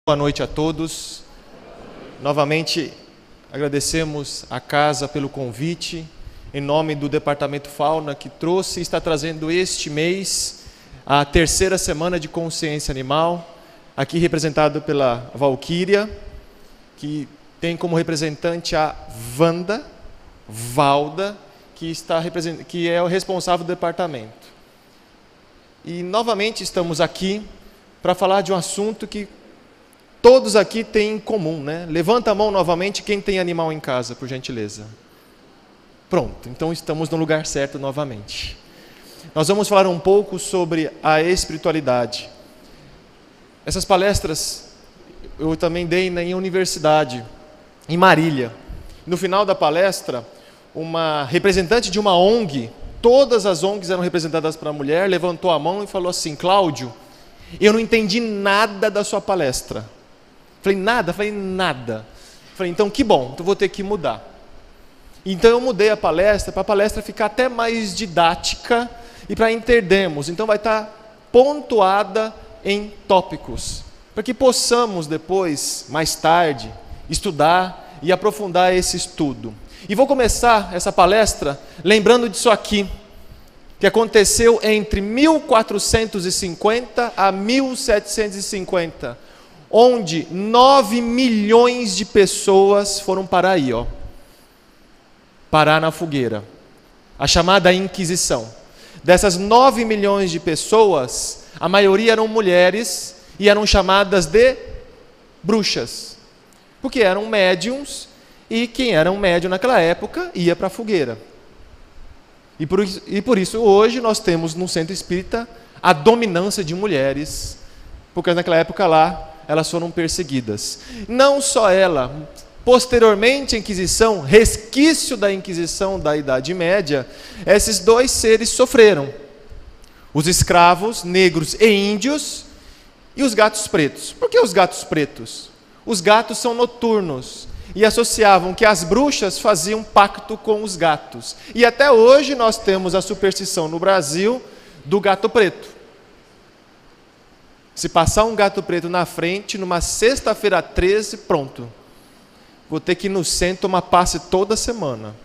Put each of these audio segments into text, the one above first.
Boa noite a todos. Novamente agradecemos a casa pelo convite, em nome do Departamento Fauna, que trouxe e está trazendo este mês a terceira semana de consciência animal, aqui representado pela Valquíria, que tem como representante a Valda, que é o responsável do departamento. E novamente estamos aqui para falar de um assunto que todos aqui têm em comum, né? Levanta a mão novamente quem tem animal em casa, por gentileza. Pronto, então estamos no lugar certo novamente. Nós vamos falar um pouco sobre a espiritualidade. Essas palestras eu também dei em universidade, em Marília. No final da palestra, uma representante de uma ONG, todas as ONGs eram representadas para a mulher, levantou a mão e falou assim: Cláudio, eu não entendi nada da sua palestra. Falei, nada. Falei, então que bom, então vou ter que mudar. Então eu mudei a palestra, para a palestra ficar até mais didática e para entendermos. Então vai estar pontuada em tópicos, para que possamos depois, mais tarde, estudar e aprofundar esse estudo. E vou começar essa palestra lembrando disso aqui, que aconteceu entre 1450 a 1750, onde 9 milhões de pessoas foram parar aí, parar na fogueira, a chamada Inquisição. Dessas 9 milhões de pessoas, a maioria eram mulheres e eram chamadas de bruxas, porque eram médiums e quem era um médium naquela época ia para a fogueira. E por isso hoje nós temos no centro espírita a dominância de mulheres, porque naquela época lá elas foram perseguidas. Não só ela, posteriormente a Inquisição, resquício da Inquisição da Idade Média, esses dois seres sofreram. Os escravos, negros e índios, e os gatos pretos. Por que os gatos pretos? Os gatos são noturnos, e associavam que as bruxas faziam pacto com os gatos. E até hoje nós temos a superstição no Brasil do gato preto. Se passar um gato preto na frente, numa sexta-feira 13, pronto. Vou ter que ir no centro tomar passe toda semana.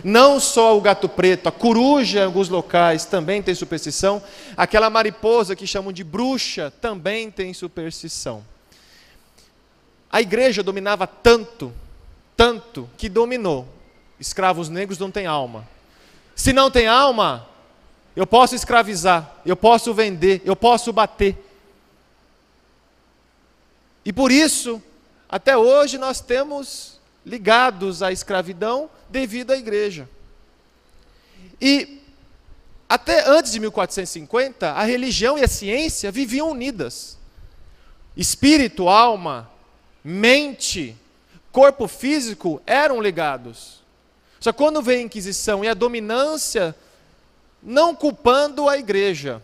Não só o gato preto, a coruja em alguns locais também tem superstição. Aquela mariposa que chamam de bruxa também tem superstição. A igreja dominava tanto, que dominou. Escravos negros não têm alma. Se não tem alma, eu posso escravizar, eu posso vender, eu posso bater. E por isso, até hoje nós temos ligados à escravidão devido à igreja. E até antes de 1450, a religião e a ciência viviam unidas. Espírito, alma, mente, corpo físico eram ligados. Só que quando veio a Inquisição e a dominância, não culpando a igreja,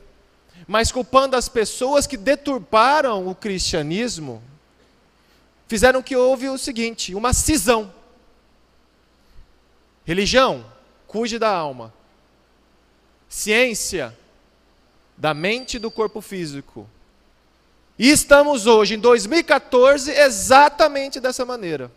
mas culpando as pessoas que deturparam o cristianismo, fizeram que houve o seguinte, uma cisão. Religião, cuide da alma. Ciência, da mente e do corpo físico. E estamos hoje, em 2014, exatamente dessa maneira.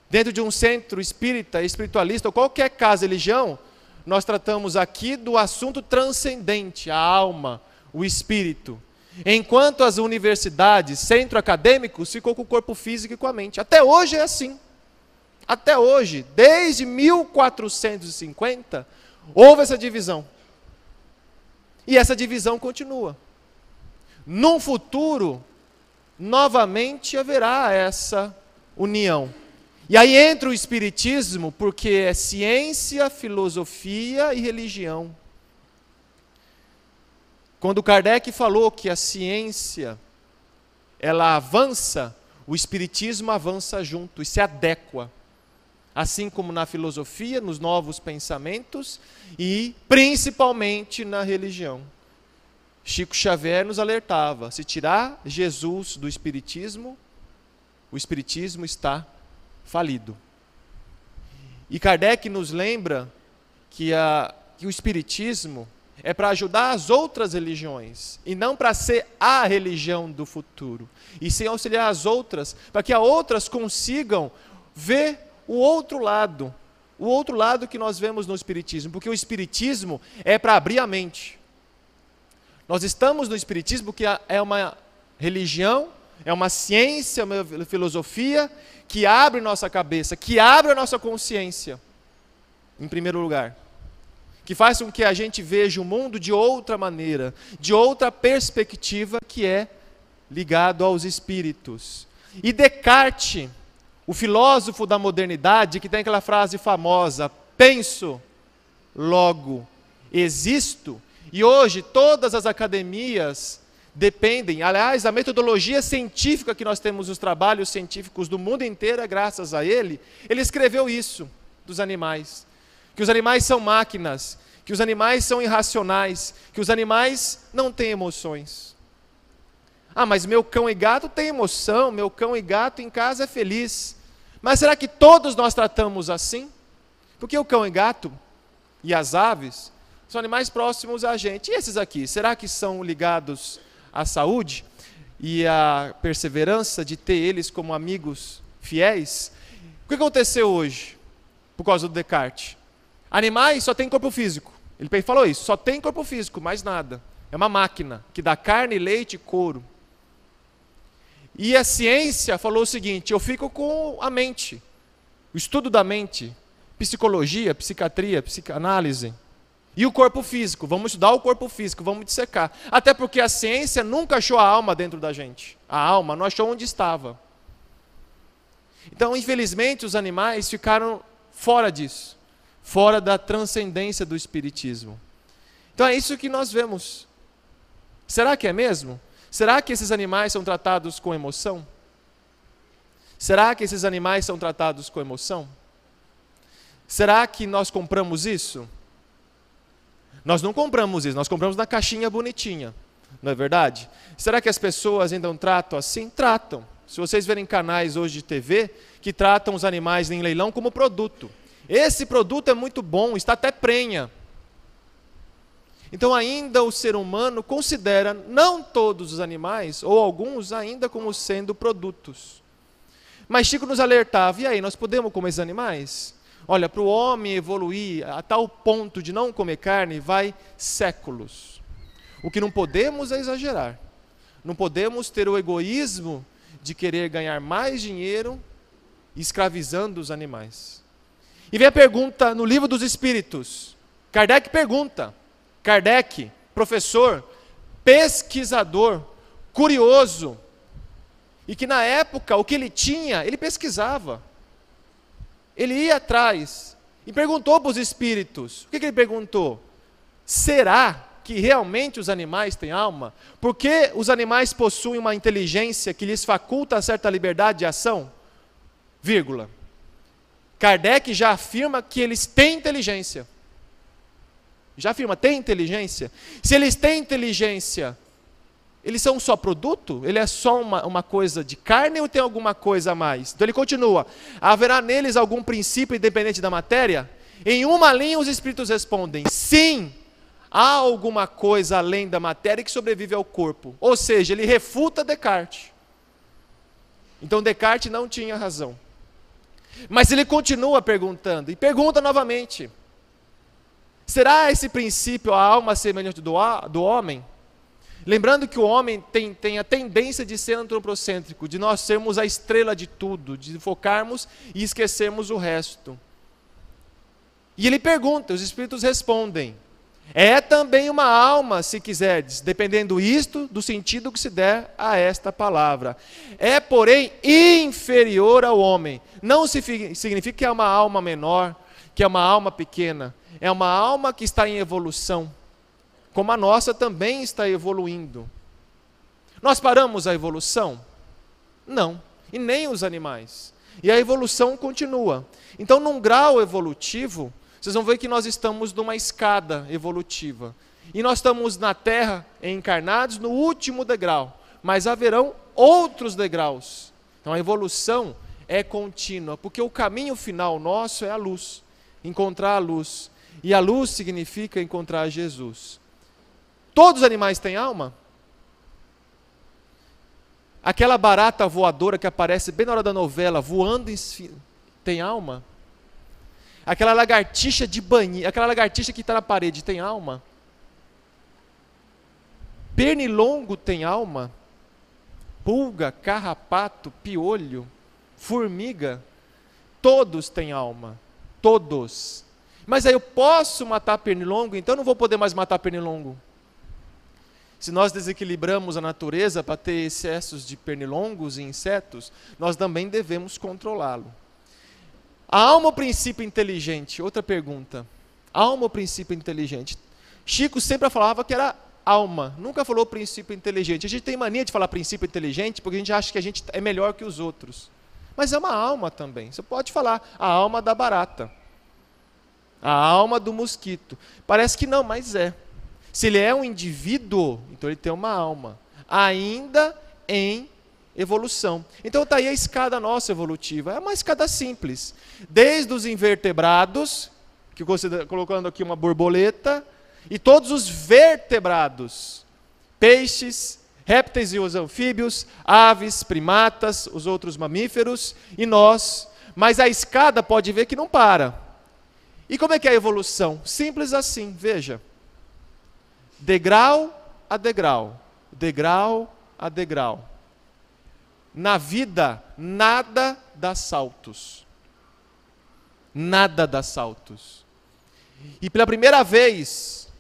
Dentro de um centro espírita, espiritualista, ou qualquer casa de religião, nós tratamos aqui do assunto transcendente, a alma, o espírito. Enquanto as universidades, centro acadêmicos, ficou com o corpo físico e com a mente. Até hoje é assim. Até hoje, desde 1450, houve essa divisão. E essa divisão continua. Num futuro, novamente haverá essa união. E aí entra o espiritismo, porque é ciência, filosofia e religião. Quando Kardec falou que a ciência, ela avança, o espiritismo avança junto e se adequa. Assim como na filosofia, nos novos pensamentos e principalmente na religião. Chico Xavier nos alertava, se tirar Jesus do espiritismo, o espiritismo está falido. E Kardec nos lembra que o espiritismo é para ajudar as outras religiões, e não para ser a religião do futuro, e sim auxiliar as outras, para que as outras consigam ver o outro lado que nós vemos no Espiritismo, porque o Espiritismo é para abrir a mente. Nós estamos no Espiritismo, que é uma religião, é uma ciência, uma filosofia, que abre nossa cabeça, que abre a nossa consciência, em primeiro lugar. Que faz com que a gente veja o mundo de outra maneira, de outra perspectiva, que é ligado aos espíritos. E Descartes, o filósofo da modernidade, que tem aquela frase famosa, penso, logo existo, e hoje todas as academias dependem, aliás, a metodologia científica que nós temos nos trabalhos científicos do mundo inteiro, é graças a ele escreveu isso dos animais, que os animais são máquinas, que os animais são irracionais, que os animais não têm emoções. Ah, mas meu cão e gato tem emoção, meu cão e gato em casa é feliz. Mas será que todos nós tratamos assim? Porque o cão e gato e as aves são animais próximos a gente. E esses aqui, será que são ligados à saúde e à perseverança de ter eles como amigos fiéis? O que aconteceu hoje por causa do Descartes? Animais só têm corpo físico. Ele falou isso, só tem corpo físico, mais nada. É uma máquina que dá carne, leite e couro. E a ciência falou o seguinte, eu fico com a mente, o estudo da mente, psicologia, psiquiatria, psicanálise. E o corpo físico, vamos estudar o corpo físico, vamos dissecar. Até porque a ciência nunca achou a alma dentro da gente. A alma não achou onde estava. Então, infelizmente, os animais ficaram fora disso. Fora da transcendência do espiritismo. Então é isso que nós vemos. Será que é mesmo? Será que esses animais são tratados com emoção? Será que esses animais são tratados com emoção? Será que nós compramos isso? Nós não compramos isso, nós compramos na caixinha bonitinha, não é verdade? Será que as pessoas ainda não tratam assim? Tratam. Se vocês verem canais hoje de TV que tratam os animais em leilão como produto. Esse produto é muito bom, está até prenha. Então ainda o ser humano considera não todos os animais, ou alguns ainda como sendo produtos. Mas Chico nos alertava, e aí, nós podemos comer esses animais? Olha, para o homem evoluir a tal ponto de não comer carne, vai séculos. O que não podemos é exagerar. Não podemos ter o egoísmo de querer ganhar mais dinheiro escravizando os animais. E vem a pergunta no Livro dos Espíritos. Kardec pergunta. Kardec, professor, pesquisador, curioso, e que na época o que ele tinha, ele pesquisava. Ele ia atrás e perguntou para os espíritos. O que ele perguntou? Será que realmente os animais têm alma? Porque os animais possuem uma inteligência que lhes faculta certa liberdade de ação? Vírgula. Kardec já afirma que eles têm inteligência. Já afirma, tem inteligência? Se eles têm inteligência, eles são só produto? Ele é só uma coisa de carne ou tem alguma coisa a mais? Então ele continua, haverá neles algum princípio independente da matéria? Em uma linha os espíritos respondem, sim, há alguma coisa além da matéria que sobrevive ao corpo. Ou seja, ele refuta Descartes. Então Descartes não tinha razão. Mas ele continua perguntando, e pergunta novamente, será esse princípio a alma semelhante do homem? Lembrando que o homem tem a tendência de ser antropocêntrico, de nós sermos a estrela de tudo, de focarmos e esquecermos o resto. E ele pergunta, os espíritos respondem, é também uma alma, se quiserdes, dependendo isto do sentido que se der a esta palavra. É, porém, inferior ao homem. Não significa que é uma alma menor, que é uma alma pequena. É uma alma que está em evolução, como a nossa também está evoluindo. Nós paramos a evolução? Não, e nem os animais. E a evolução continua. Então, num grau evolutivo, vocês vão ver que nós estamos numa escada evolutiva. E nós estamos na Terra, encarnados, no último degrau. Mas haverão outros degraus. Então, a evolução é contínua, porque o caminho final nosso é a luz. Encontrar a luz. E a luz significa encontrar Jesus. Todos os animais têm alma? Aquela barata voadora que aparece bem na hora da novela, voando tem alma? Aquela lagartixa de banheiro, aquela lagartixa que está na parede, tem alma? Pernilongo tem alma? Pulga, carrapato, piolho, formiga, todos têm alma. Todos. Mas aí eu posso matar pernilongo, então eu não vou poder mais matar pernilongo. Se nós desequilibramos a natureza para ter excessos de pernilongos e insetos, nós também devemos controlá-lo. A alma ou princípio inteligente? Outra pergunta. Alma ou princípio inteligente? Chico sempre falava que era alma, nunca falou princípio inteligente. A gente tem mania de falar princípio inteligente porque a gente acha que a gente é melhor que os outros. Mas é uma alma também. Você pode falar a alma da barata, a alma do mosquito. Parece que não, mas é. Se ele é um indivíduo, então ele tem uma alma, ainda em evolução. Então está aí a escada nossa evolutiva. É uma escada simples. Desde os invertebrados, que colocando aqui uma borboleta, e todos os vertebrados, peixes, répteis e os anfíbios, aves, primatas, os outros mamíferos e nós. Mas a escada pode ver que não para. E como é que é a evolução? Simples assim, veja. Degrau a degrau, degrau a degrau. Na vida, nada dá saltos. Nada dá saltos. E pela primeira vez,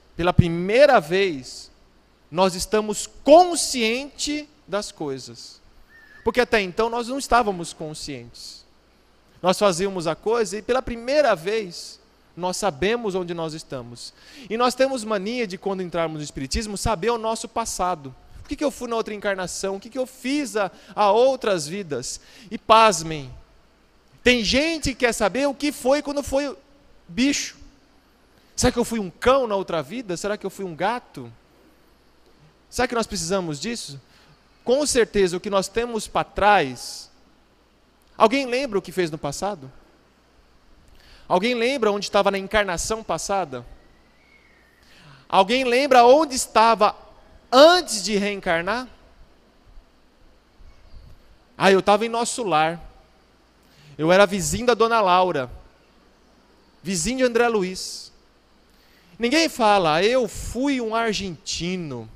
nós estamos conscientes das coisas. Porque até então nós não estávamos conscientes. Nós fazíamos a coisa e pela primeira vez nós sabemos onde nós estamos. E nós temos mania de, quando entrarmos no Espiritismo, saber o nosso passado. O que eu fui na outra encarnação? O que eu fiz a outras vidas? E pasmem, tem gente que quer saber o que foi quando foi bicho. Será que eu fui um cão na outra vida? Será que eu fui um gato? Será que nós precisamos disso? Com certeza, o que nós temos para trás... Alguém lembra o que fez no passado? Alguém lembra onde estava na encarnação passada? Alguém lembra onde estava antes de reencarnar? Eu estava em nosso lar. Eu era vizinho da Dona Laura. Vizinho de André Luiz. Ninguém fala, eu fui um argentino.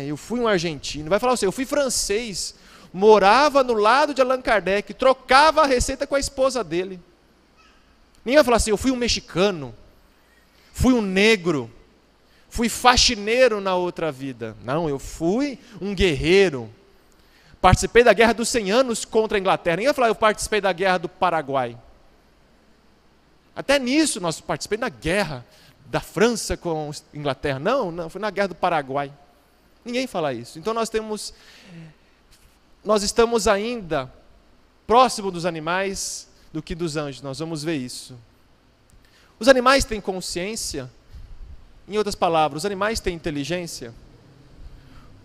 Eu fui um argentino. Vai falar assim, eu fui francês. Morava no lado de Allan Kardec. Trocava a receita com a esposa dele. Ninguém vai falar assim, eu fui um mexicano, fui um negro, fui faxineiro na outra vida. Não, eu fui um guerreiro. Participei da Guerra dos 100 Anos contra a Inglaterra. Ninguém vai falar, eu participei da Guerra do Paraguai. Até nisso, nós participamos da Guerra da França com a Inglaterra. Não, foi na Guerra do Paraguai. Ninguém fala isso. Então nós estamos ainda próximo dos animais do que dos anjos, nós vamos ver isso. Os animais têm consciência? Em outras palavras, os animais têm inteligência?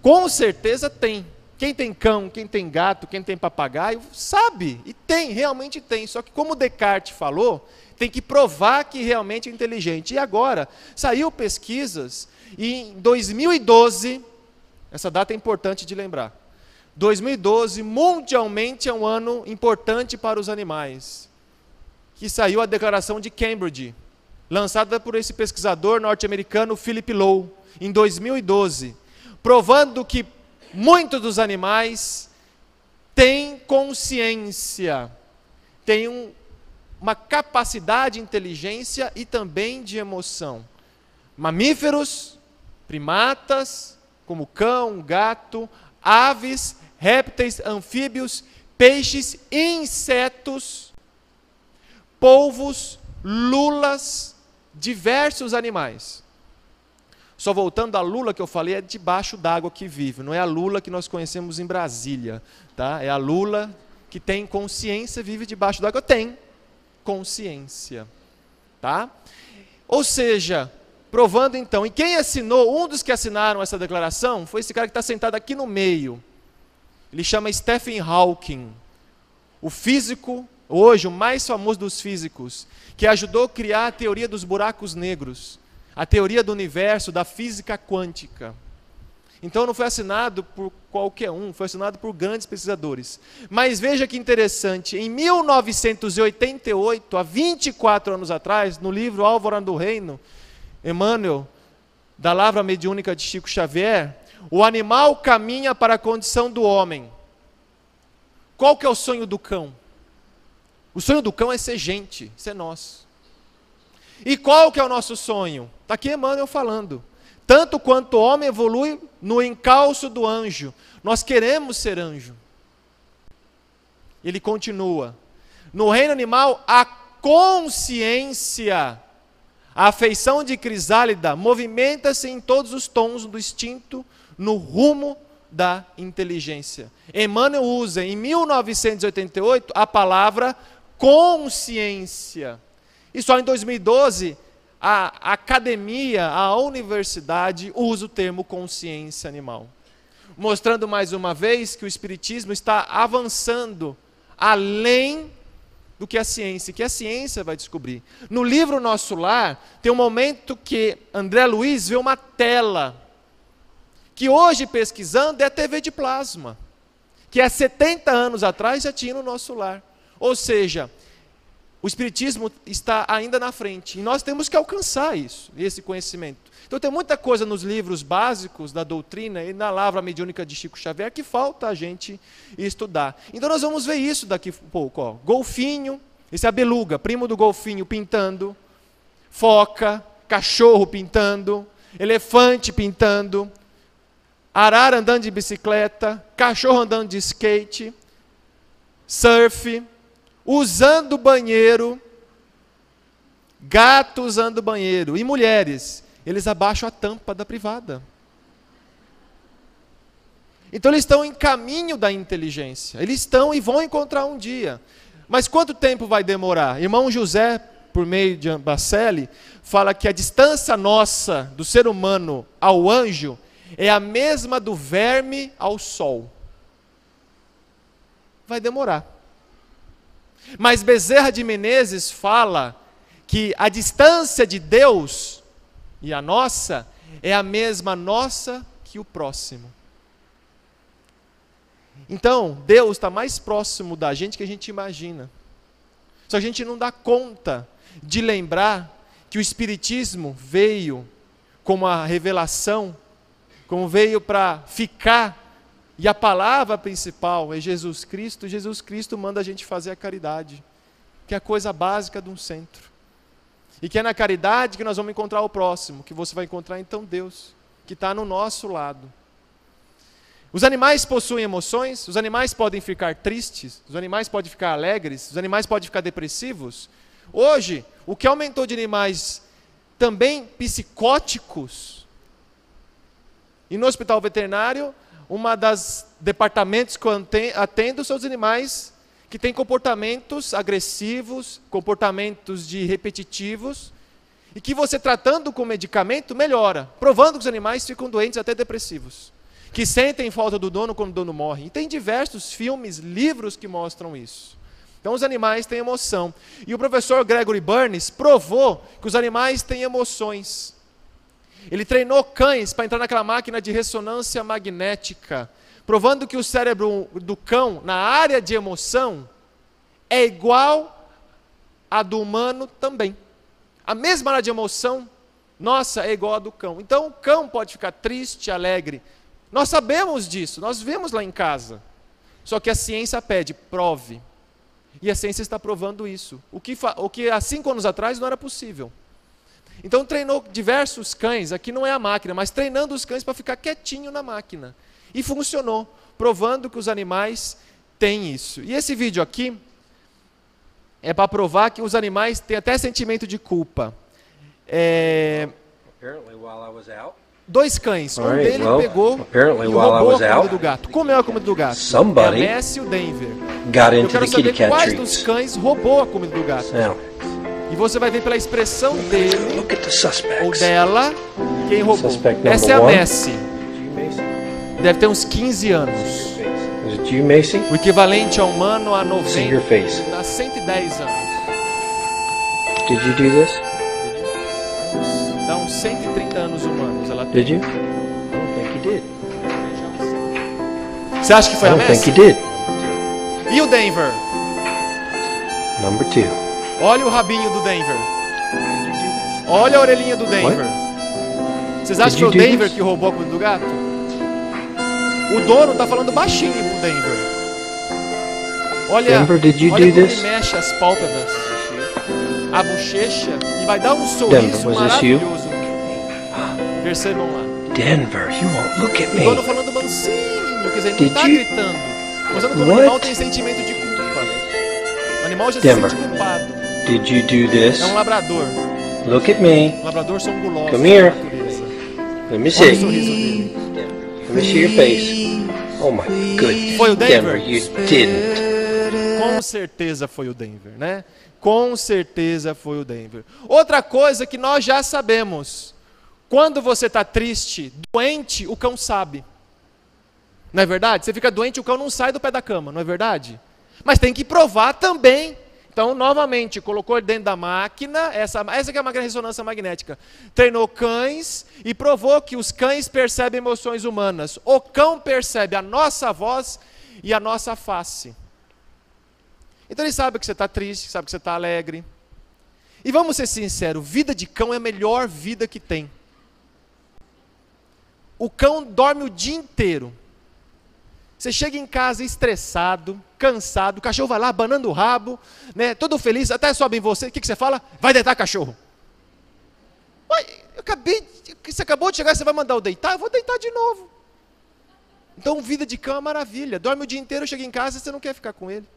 Com certeza tem. Quem tem cão, quem tem gato, quem tem papagaio, sabe, e tem, realmente tem. Só que como Descartes falou, tem que provar que realmente é inteligente. E agora, saiu pesquisas, e em 2012, essa data é importante de lembrar, 2012, mundialmente, é um ano importante para os animais. Que saiu a Declaração de Cambridge, lançada por esse pesquisador norte-americano Philip Lowe, em 2012, provando que muitos dos animais têm consciência, têm uma capacidade de inteligência e também de emoção. Mamíferos, primatas, como cão, gato, aves, répteis, anfíbios, peixes, insetos, polvos, lulas, diversos animais. Só voltando à lula que eu falei, é debaixo d'água que vive, não é a lula que nós conhecemos em Brasília, tá? É a lula que tem consciência, vive debaixo d'água, tem consciência, tá? Ou seja, provando então, e quem assinou, um dos que assinaram essa declaração, foi esse cara que está sentado aqui no meio. Ele chama Stephen Hawking, o físico, hoje o mais famoso dos físicos, que ajudou a criar a teoria dos buracos negros. a teoria do universo, da física quântica. Então não foi assinado por qualquer um, foi assinado por grandes pesquisadores. Mas veja que interessante, em 1988, há 24 anos atrás, no livro Alvorada do Reino, Emmanuel, da Lavra Mediúnica de Chico Xavier, o animal caminha para a condição do homem. Qual que é o sonho do cão? O sonho do cão é ser gente, ser nós. E qual que é o nosso sonho? Está aqui Emmanuel falando. Tanto quanto o homem evolui no encalço do anjo, nós queremos ser anjo. Ele continua. No reino animal, a consciência, a afeição de crisálida, movimenta-se em todos os tons do instinto, no rumo da inteligência. Emmanuel usa, em 1988, a palavra consciência. E só em 2012, a academia, a universidade, usa o termo consciência animal. Mostrando mais uma vez que o Espiritismo está avançando além do que a ciência vai descobrir. No livro Nosso Lar, tem um momento que André Luiz vê uma tela, que hoje, pesquisando, é a TV de plasma, que há 70 anos atrás já tinha no Nosso Lar. Ou seja, o Espiritismo está ainda na frente, e nós temos que alcançar isso, esse conhecimento. Então tem muita coisa nos livros básicos da doutrina e na Lavra Mediúnica de Chico Xavier que falta a gente estudar. Então nós vamos ver isso daqui a pouco. Ó. Golfinho, esse é a beluga, primo do golfinho pintando, foca, cachorro pintando, elefante pintando, arara andando de bicicleta, cachorro andando de skate, surf, usando banheiro, gato usando banheiro, e mulheres, eles abaixam a tampa da privada. Então eles estão em caminho da inteligência, eles estão e vão encontrar um dia. Mas quanto tempo vai demorar? Irmão José, por meio de Bacelli, fala que a distância nossa, do ser humano ao anjo, é a mesma do verme ao sol. Vai demorar. Mas Bezerra de Menezes fala que a distância de Deus e a nossa é a mesma nossa que o próximo. Então, Deus está mais próximo da gente que a gente imagina. Só a gente não dá conta de lembrar que o Espiritismo veio como a revelação, como veio para ficar. E a palavra principal é Jesus Cristo. Jesus Cristo manda a gente fazer a caridade, que é a coisa básica de um centro. E que é na caridade que nós vamos encontrar o próximo, que você vai encontrar então Deus, que está no nosso lado. Os animais possuem emoções, os animais podem ficar tristes, os animais podem ficar alegres, os animais podem ficar depressivos. Hoje, o que aumentou de animais também psicóticos, e no hospital veterinário, uma das departamentos que eu atendo são os animais que têm comportamentos agressivos, comportamentos de repetitivos, e que você tratando com medicamento melhora, provando que os animais ficam doentes, até depressivos, que sentem falta do dono quando o dono morre. E tem diversos filmes, livros que mostram isso. Então os animais têm emoção. E o professor Gregory Burns provou que os animais têm emoções. Ele treinou cães para entrar naquela máquina de ressonância magnética, provando que o cérebro do cão, na área de emoção, é igual a do humano também. A mesma área de emoção, nossa, é igual a do cão. Então o cão pode ficar triste, alegre. Nós sabemos disso, nós vemos lá em casa. Só que a ciência pede, prove. E a ciência está provando isso. O que há 5 anos atrás não era possível. Então treinou diversos cães, aqui não é a máquina, mas treinando os cães para ficar quietinho na máquina. E funcionou, provando que os animais têm isso. E esse vídeo aqui é para provar que os animais têm até sentimento de culpa. Dois cães, um deles pegou e roubou a comida do gato. Comeu a comida do gato. É a Messi e o Denver. Eu quero saber quais dos cães roubou a comida do gato. E você vai ver pela expressão dele ou dela quem roubou. Essa é a Messi. Deve ter uns 15 anos. O equivalente a humano a 90, a 110 anos. Did you do this? Dá uns 130 anos humanos ela tem. Did you? I don't think you did. Você acha que foi I a don't think Messi? you did. E o Denver? Number 2. Olha o rabinho do Denver. Olha a orelhinha do Denver. Vocês acham que foi o Denver que roubou a comida do gato? O dono tá falando baixinho pro Denver. Olha, Denver, did you olha do como this? ele mexe as pálpebras, a bochecha, e vai dar um sorriso Denver, was this you? maravilhoso. Percebam lá. Denver, you won't look at O dono me. falando mansinho, quer dizer, ele Did não tá you? gritando. Mostrando como o What? animal tem sentimento de culpa. O animal já Denver. se sente culpado. Did you do this? É um labrador. Look at me. Labrador são gulosos. Come here. por natureza. Let me Olha o see. sorriso dele. Let me see your face. Oh my goodness. Foi o Denver? You didn't. Com certeza foi o Denver, né? Com certeza foi o Denver. Outra coisa que nós já sabemos. Quando você está triste, doente, o cão sabe. Não é verdade? Você fica doente, o cão não sai do pé da cama, não é verdade? Mas tem que provar também. Então, novamente, colocou ele dentro da máquina, essa que é a máquina de ressonância magnética. Treinou cães e provou que os cães percebem emoções humanas. O cão percebe a nossa voz e a nossa face. Então ele sabe que você está triste, sabe que você está alegre. E vamos ser sinceros, vida de cão é a melhor vida que tem. O cão dorme o dia inteiro. Você chega em casa estressado, cansado, o cachorro vai lá abanando o rabo, né, todo feliz, até sobe em você. O que você fala? Vai deitar, cachorro. Ué, você acabou de chegar, você vai mandar eu deitar? Eu vou deitar de novo. Então, vida de cão é uma maravilha. Dorme o dia inteiro, chega em casa e você não quer ficar com ele.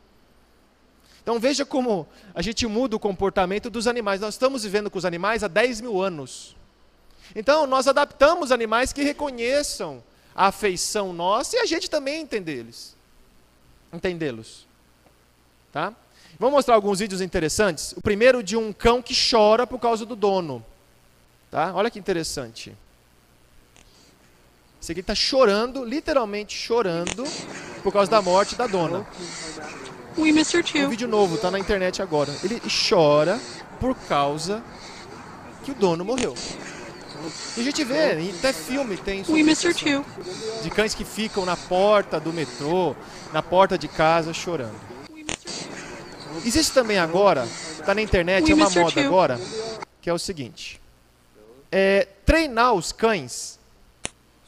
Então, veja como a gente muda o comportamento dos animais. Nós estamos vivendo com os animais há 10 mil anos. Então, nós adaptamos animais que reconheçam a afeição nossa e a gente também entendê-los. Tá? Vamos mostrar alguns vídeos interessantes. O primeiro de um cão que chora por causa do dono. Tá? Olha que interessante. Esse aqui está chorando, literalmente chorando, por causa da morte da dona. We miss her Um too. vídeo novo, está na internet agora. Ele chora por causa que o dono morreu. E a gente vê, até filme tem We miss her isso, too. de cães que ficam na porta do metrô, na porta de casa, chorando. Existe também agora, está na internet, é uma moda agora, que é o seguinte. Treinar os cães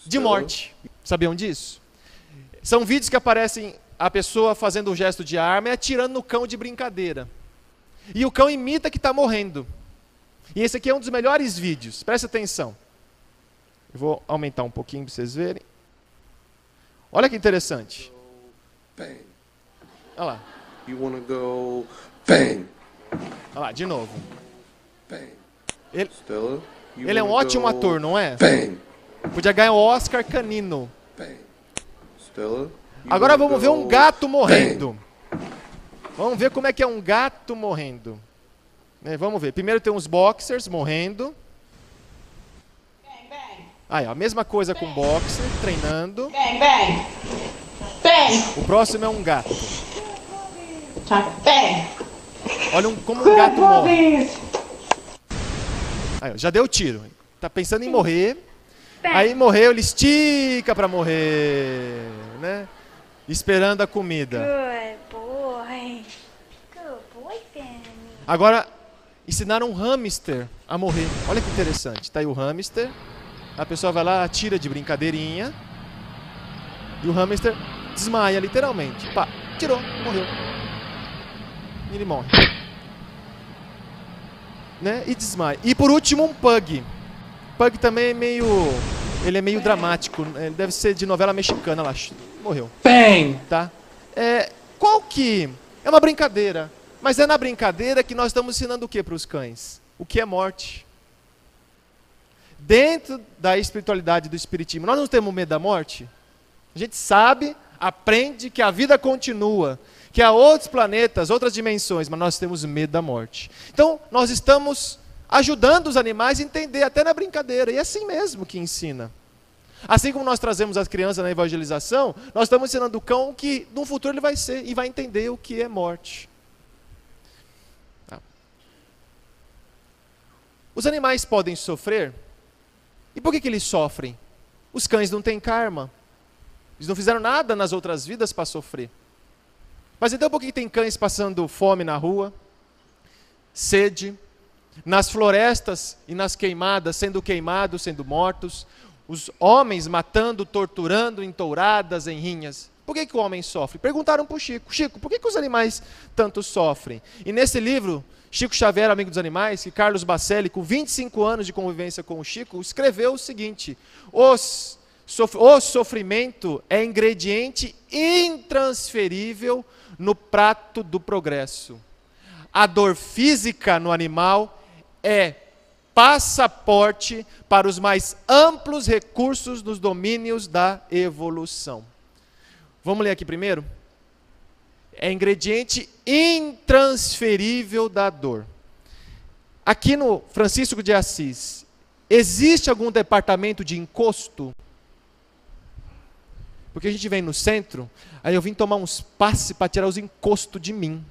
de morte. Sabiam disso? São vídeos que aparecem a pessoa fazendo um gesto de arma e atirando no cão de brincadeira. E o cão imita que está morrendo. E esse aqui é um dos melhores vídeos. Presta atenção. Eu vou aumentar um pouquinho para vocês verem. Olha que interessante. Bang. Olha lá. You wanna go bang, Olha lá, de novo. bang. Ele, Stella, you ele é um wanna ótimo go ator, não é? Bang, Podia ganhar o Oscar canino. bang. Stella, you Agora wanna vamos ver um go gato morrendo. Vamos ver como é que é um gato morrendo. Vamos ver. Primeiro tem uns boxers morrendo. Aí, ó, a mesma coisa com boxer, treinando. Bang, bang. Bang. O próximo é um gato. Bang. Olha como um gato morre. Aí, ó, já deu tiro. Tá pensando em morrer. Aí morreu, ele estica para morrer, né? Esperando a comida. Good boy. Good boy, Benny. Agora, ensinaram um hamster a morrer. Olha que interessante. Tá aí o hamster. A pessoa vai lá, atira de brincadeirinha. E o hamster desmaia, literalmente. Pá, tirou, morreu. E ele morre. Né? E desmaia. E por último, um pug. Pug também é meio... Ele é meio dramático. Ele deve ser de novela mexicana lá. Morreu. Bang! Tá? Qual que... É uma brincadeira. Mas é na brincadeira que nós estamos ensinando o que para os cães? O que é morte? Dentro da espiritualidade do espiritismo, nós não temos medo da morte? A gente sabe, aprende que a vida continua, que há outros planetas, outras dimensões, mas nós temos medo da morte. Então, nós estamos ajudando os animais a entender, até na brincadeira, e é assim mesmo que ensina. Assim como nós trazemos as crianças na evangelização, nós estamos ensinando o cão que no futuro ele vai ser e vai entender o que é morte. Tá. Os animais podem sofrer? E por que eles sofrem? Os cães não têm karma. Eles não fizeram nada nas outras vidas para sofrer. Mas então por que tem cães passando fome na rua, sede, nas florestas e nas queimadas, sendo queimados, sendo mortos, os homens matando, torturando em touradas, em rinhas? Por que o homem sofre? Perguntaram para o Chico: Chico, por que os animais tanto sofrem? E nesse livro, Chico Xavier, Amigo dos Animais, que Carlos Bacelli, com 25 anos de convivência com o Chico, escreveu o seguinte: o sofrimento é ingrediente intransferível no prato do progresso. A dor física no animal é passaporte para os mais amplos recursos nos domínios da evolução. Vamos ler aqui primeiro? É ingrediente intransferível da dor. Aqui no Francisco de Assis, existe algum departamento de encosto? Porque a gente vem no centro, aí eu vim tomar uns passes para tirar os encostos de mim.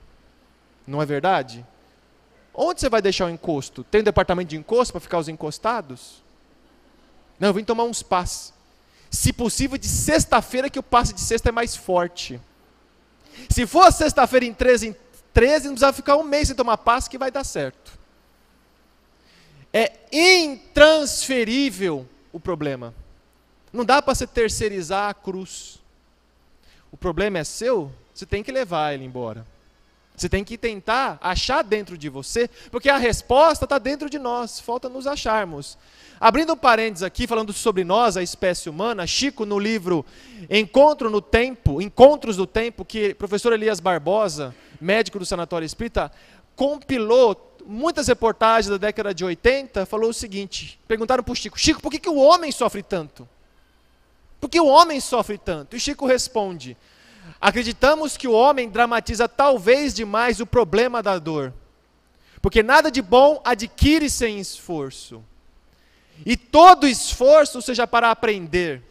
Não é verdade? Onde você vai deixar o encosto? Tem um departamento de encosto para ficar os encostados? Não, eu vim tomar uns passes. Se possível, de sexta-feira, que o passe de sexta é mais forte. Se for sexta-feira em 13, não precisa ficar um mês sem tomar passe que vai dar certo. É intransferível o problema. Não dá para você terceirizar a cruz. O problema é seu, você tem que levar ele embora. Você tem que tentar achar dentro de você, porque a resposta está dentro de nós, falta nos acharmos. Abrindo um parênteses aqui, falando sobre nós, a espécie humana, Chico, no livro Encontros do Tempo, que o professor Elias Barbosa, médico do Sanatório Espírita, compilou muitas reportagens da década de 80, falou o seguinte: perguntaram para o Chico: Chico, por que o homem sofre tanto? Por que o homem sofre tanto? E Chico responde: acreditamos que o homem dramatiza talvez demais o problema da dor, porque nada de bom adquire sem esforço. E todo esforço, seja para aprender,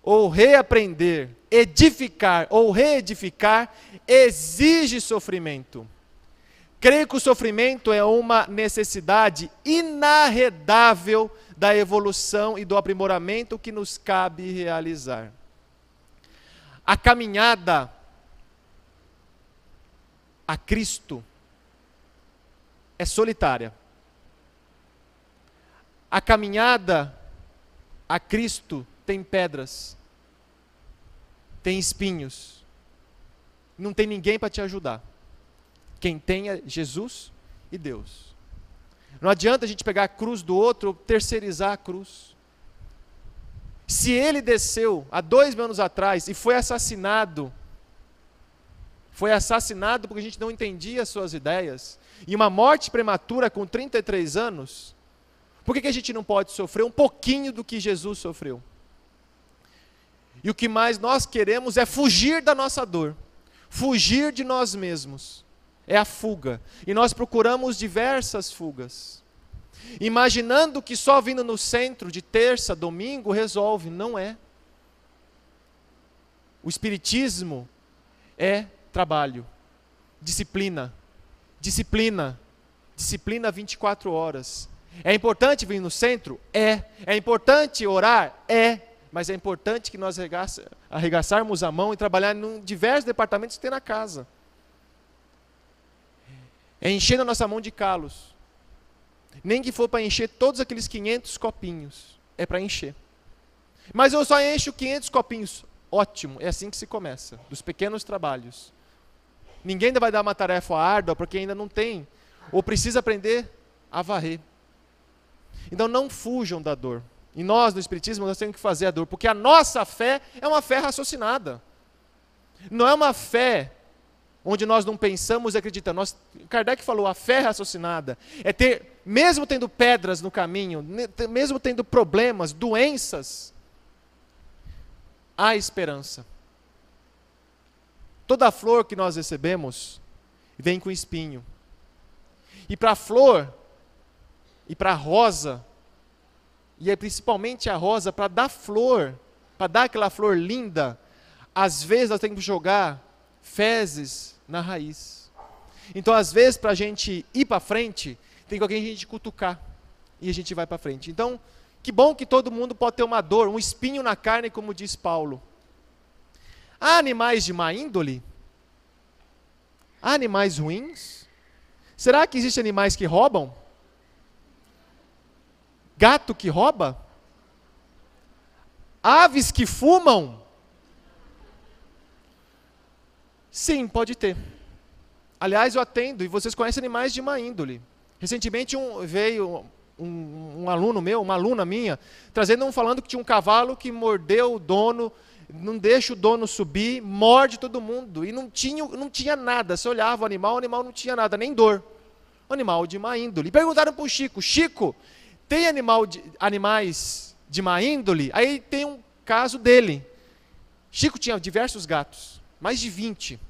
ou reaprender, edificar ou reedificar, exige sofrimento. Creio que o sofrimento é uma necessidade inarredável da evolução e do aprimoramento que nos cabe realizar. A caminhada a Cristo é solitária. A caminhada a Cristo tem pedras, tem espinhos, não tem ninguém para te ajudar. Quem tem é Jesus e Deus. Não adianta a gente pegar a cruz do outro ou terceirizar a cruz. Se ele desceu há 2.000 anos atrás e foi assassinado porque a gente não entendia as suas ideias, e uma morte prematura com 33 anos, por que a gente não pode sofrer um pouquinho do que Jesus sofreu? E o que mais nós queremos é fugir da nossa dor, fugir de nós mesmos. É a fuga. E nós procuramos diversas fugas, imaginando que só vindo no centro de terça, domingo, resolve. Não é. O Espiritismo é trabalho, disciplina, 24 horas. É importante vir no centro? É. É importante orar? É. Mas é importante que nós arregaçarmos a mão e trabalhar em diversos departamentos que tem na casa. É enchendo a nossa mão de calos. Nem que for para encher todos aqueles 500 copinhos. É para encher. Mas eu só encho 500 copinhos. Ótimo, é assim que se começa, dos pequenos trabalhos. Ninguém ainda vai dar uma tarefa árdua, porque ainda não tem, ou precisa aprender a varrer. Então não fujam da dor. E nós, no Espiritismo, nós temos que fazer a dor, porque a nossa fé é uma fé raciocinada. Não é uma fé onde nós não pensamos e acreditamos. Kardec falou, a fé raciocinada é ter, mesmo tendo pedras no caminho, mesmo tendo problemas, doenças, há esperança. Toda flor que nós recebemos vem com espinho. E para a flor, e para a rosa, e é principalmente a rosa, para dar flor, para dar aquela flor linda, às vezes nós temos que jogar fezes na raiz. Então, às vezes, para a gente ir para frente, tem que alguém a gente cutucar. e a gente vai para frente. Então, que bom que todo mundo pode ter uma dor, um espinho na carne, como diz Paulo. Há animais de má índole? Há animais ruins? Será que existem animais que roubam? Gato que rouba? Aves que fumam? Sim, pode ter. Aliás, eu atendo, e vocês conhecem animais de má índole. Recentemente veio um aluno meu, uma aluna minha, falando que tinha um cavalo que mordeu o dono, não deixa o dono subir, morde todo mundo. E não tinha nada. Você olhava o animal não tinha nada, nem dor. Um animal de má índole. E perguntaram para o Chico, Chico, tem animais de má índole? Aí tem um caso dele. Chico tinha diversos gatos, mais de 20.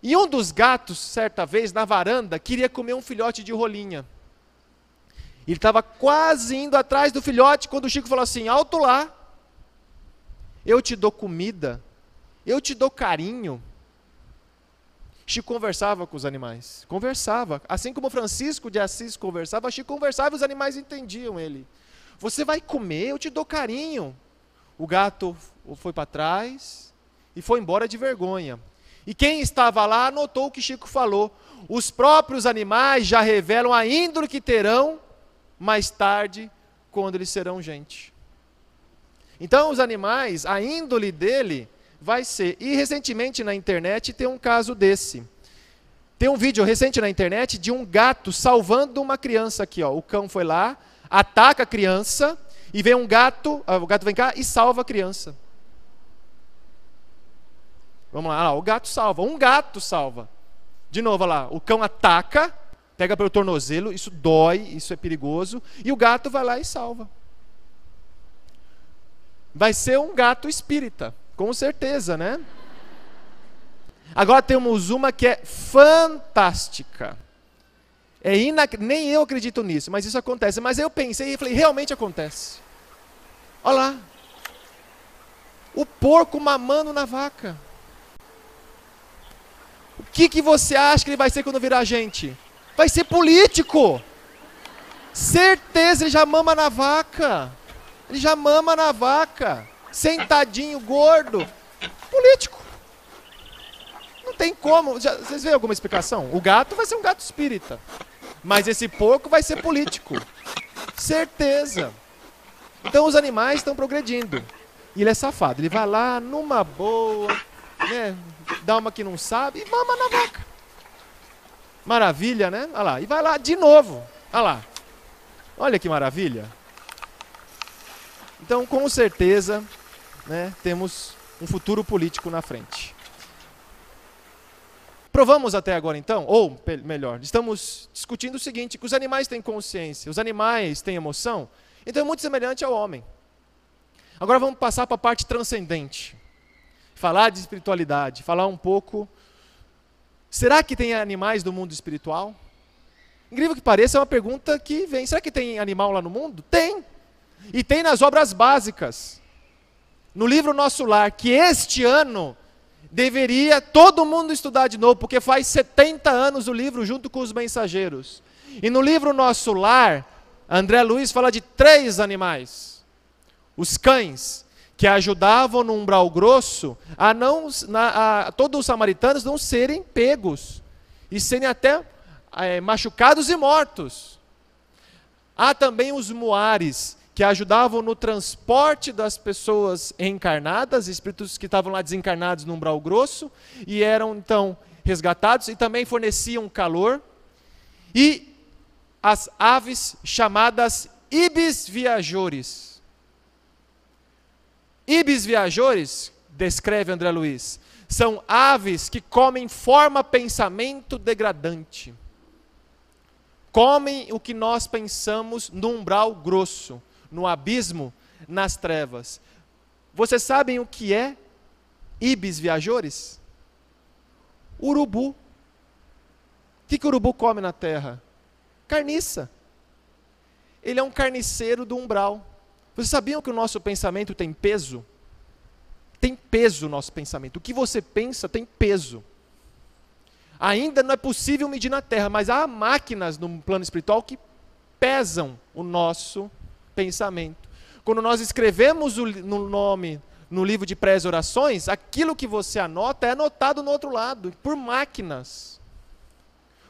E um dos gatos, certa vez, na varanda, queria comer um filhote de rolinha. Ele estava quase indo atrás do filhote, quando o Chico falou assim, alto lá, eu te dou comida, eu te dou carinho. Chico conversava com os animais, conversava. Assim como Francisco de Assis conversava, Chico conversava e os animais entendiam ele. Você vai comer, eu te dou carinho. O gato foi para trás e foi embora de vergonha. E quem estava lá notou o que Chico falou. Os próprios animais já revelam a índole que terão mais tarde, quando eles serão gente. Então os animais, a índole dele vai ser. E recentemente na internet tem um caso desse. Tem um vídeo recente na internet de um gato salvando uma criança aqui, ó. O cão foi lá, ataca a criança e vem um gato, o gato vem cá e salva a criança. Vamos lá, o gato salva, um gato salva. De novo, olha lá, o cão ataca, pega pelo tornozelo, isso dói, isso é perigoso, e o gato vai lá e salva. Vai ser um gato espírita, com certeza, né? Agora temos uma que é fantástica. Nem eu acredito nisso, mas isso acontece. Mas eu pensei e falei, realmente acontece. Olha lá. O porco mamando na vaca. O que você acha que ele vai ser quando virar gente? Vai ser político. Certeza, ele já mama na vaca. Ele já mama na vaca. Sentadinho, gordo. Político. Não tem como. Vocês veem alguma explicação? O gato vai ser um gato espírita. Mas esse porco vai ser político. Certeza. Então os animais estão progredindo. E ele é safado. Ele vai lá numa boa, né? Dá uma que não sabe e mama na vaca. Maravilha, né? Olha lá. E vai lá de novo. Olha lá. Olha que maravilha. Então, com certeza, né, temos um futuro político na frente. Provamos até agora então, ou melhor, estamos discutindo o seguinte, que os animais têm consciência, os animais têm emoção, então é muito semelhante ao homem. Agora vamos passar para a parte transcendente. Falar de espiritualidade, falar um pouco. Será que tem animais do mundo espiritual? Incrível que pareça, é uma pergunta que vem. Será que tem animal lá no mundo? Tem. E tem nas obras básicas. No livro Nosso Lar, que este ano deveria todo mundo estudar de novo, porque faz 70 anos o livro junto com os mensageiros. E no livro Nosso Lar, André Luiz fala de 3 animais. Os cães, que ajudavam no umbral grosso a todos os samaritanos não serem pegos e serem até machucados e mortos. Há também os muares, que ajudavam no transporte das pessoas encarnadas, espíritos que estavam lá desencarnados no umbral grosso, e eram então resgatados, e também forneciam calor. E as aves chamadas ibis viajores. Ibis viajores, descreve André Luiz, são aves que comem forma pensamento degradante. Comem o que nós pensamos no umbral grosso, no abismo, nas trevas. Vocês sabem o que é ibis viajores? Urubu. O que o urubu come na terra? Carniça. Ele é um carniceiro do umbral. Vocês sabiam que o nosso pensamento tem peso? Tem peso o nosso pensamento. O que você pensa tem peso. Ainda não é possível medir na terra, mas há máquinas no plano espiritual que pesam o nosso pensamento. Quando nós escrevemos no nome no livro de prés e orações, aquilo que você anota é anotado no outro lado, por máquinas.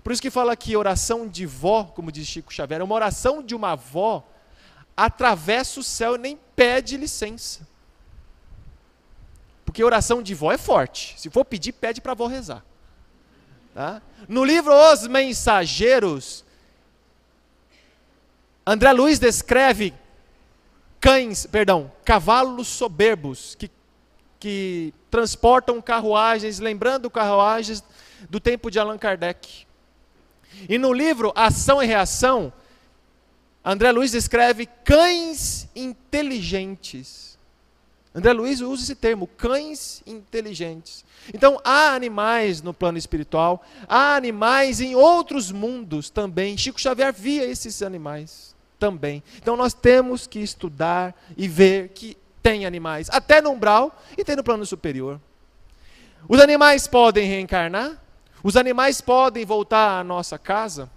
Por isso que fala que oração de vó, como diz Chico Xavier, uma oração de uma avó atravessa o céu e nem pede licença. Porque oração de vó é forte. Se for pedir, pede para a avó rezar. Tá? No livro Os Mensageiros, André Luiz descreve cavalos soberbos que transportam carruagens, lembrando carruagens do tempo de Allan Kardec. E no livro Ação e Reação, André Luiz descreve cães inteligentes. André Luiz usa esse termo, cães inteligentes. Então, há animais no plano espiritual, há animais em outros mundos também. Chico Xavier via esses animais também. Então, nós temos que estudar e ver que tem animais, até no umbral e tem no plano superior. Os animais podem reencarnar? Os animais podem voltar à nossa casa?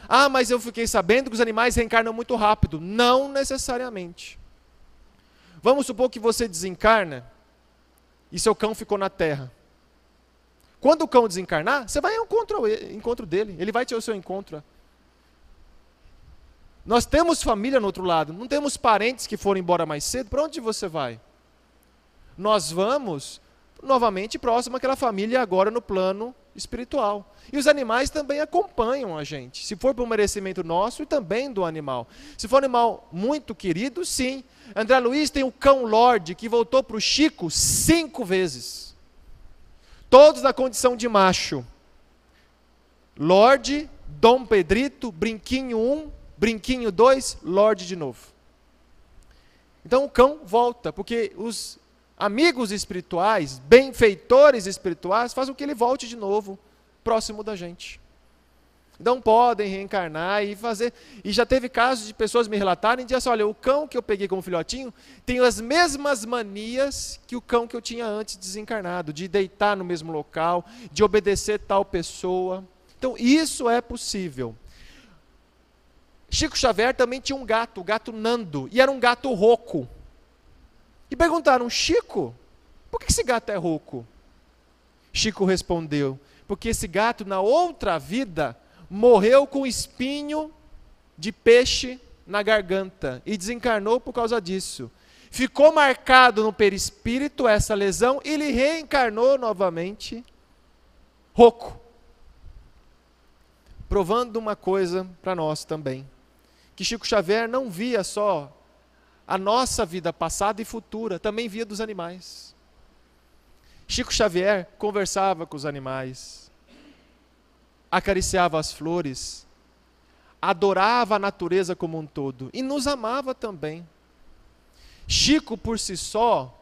Ah, mas eu fiquei sabendo que os animais reencarnam muito rápido. Não necessariamente. Vamos supor que você desencarna e seu cão ficou na terra. Quando o cão desencarnar, você vai ao encontro dele. Ele vai ter o seu encontro. Nós temos família no outro lado. Não temos parentes que foram embora mais cedo. Para onde você vai? Nós vamos novamente próximo àquela família agora no plano espiritual. E os animais também acompanham a gente. Se for por um merecimento nosso e também do animal. Se for um animal muito querido, sim. André Luiz tem o cão Lorde que voltou para o Chico 5 vezes. Todos na condição de macho. Lorde, Dom Pedrito, Brinquinho 1, Brinquinho 2, Lorde de novo. Então o cão volta, porque os amigos espirituais, benfeitores espirituais, fazem com que ele volte de novo, próximo da gente. Então podem reencarnar e fazer. E já teve casos de pessoas me relatarem e dizer assim, olha, o cão que eu peguei como filhotinho tem as mesmas manias que o cão que eu tinha antes desencarnado, de deitar no mesmo local, de obedecer tal pessoa. Então isso é possível. Chico Xavier também tinha um gato, o gato Nando, e era um gato rouco. E perguntaram, Chico, por que esse gato é rouco? Chico respondeu, porque esse gato na outra vida morreu com espinho de peixe na garganta e desencarnou por causa disso. Ficou marcado no perispírito essa lesão e ele reencarnou novamente rouco. Provando uma coisa para nós também, que Chico Xavier não via só a nossa vida passada e futura, também via dos animais. Chico Xavier conversava com os animais, acariciava as flores, adorava a natureza como um todo e nos amava também. Chico por si só,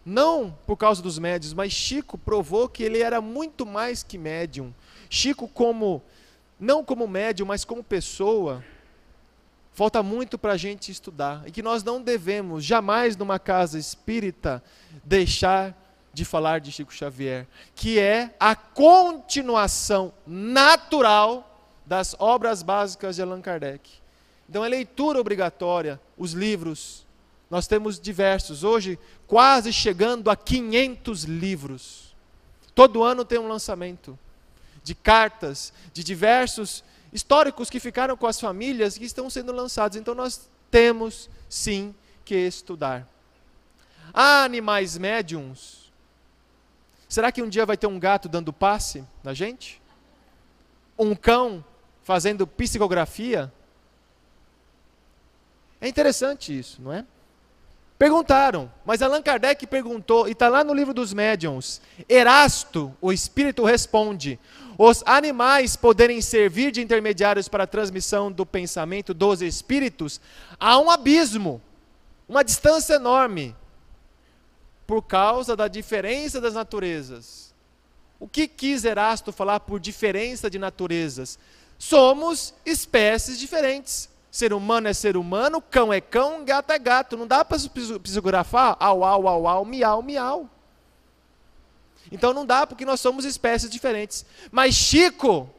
não por causa dos médiuns, mas Chico provou que ele era muito mais que médium. Chico não como médium, mas como pessoa, falta muito para a gente estudar. E que nós não devemos, jamais numa casa espírita, deixar de falar de Chico Xavier, que é a continuação natural das obras básicas de Allan Kardec. Então é leitura obrigatória, os livros. Nós temos diversos, hoje quase chegando a 500 livros. Todo ano tem um lançamento de cartas, de diversos históricos que ficaram com as famílias que estão sendo lançados. Então nós temos sim que estudar. Há animais médiums? Será que um dia vai ter um gato dando passe na gente? Um cão fazendo psicografia? É interessante isso, não é? Perguntaram, mas Allan Kardec perguntou, e está lá no livro dos médiuns, Erasto, o espírito responde, os animais poderem servir de intermediários para a transmissão do pensamento dos espíritos, há um abismo, uma distância enorme, por causa da diferença das naturezas. O que quis Erasto falar por diferença de naturezas? Somos espécies diferentes. Ser humano é ser humano, cão é cão, gato é gato. Não dá para psicografar au, au, au, au, miau, miau. Então não dá porque nós somos espécies diferentes. Mas Chico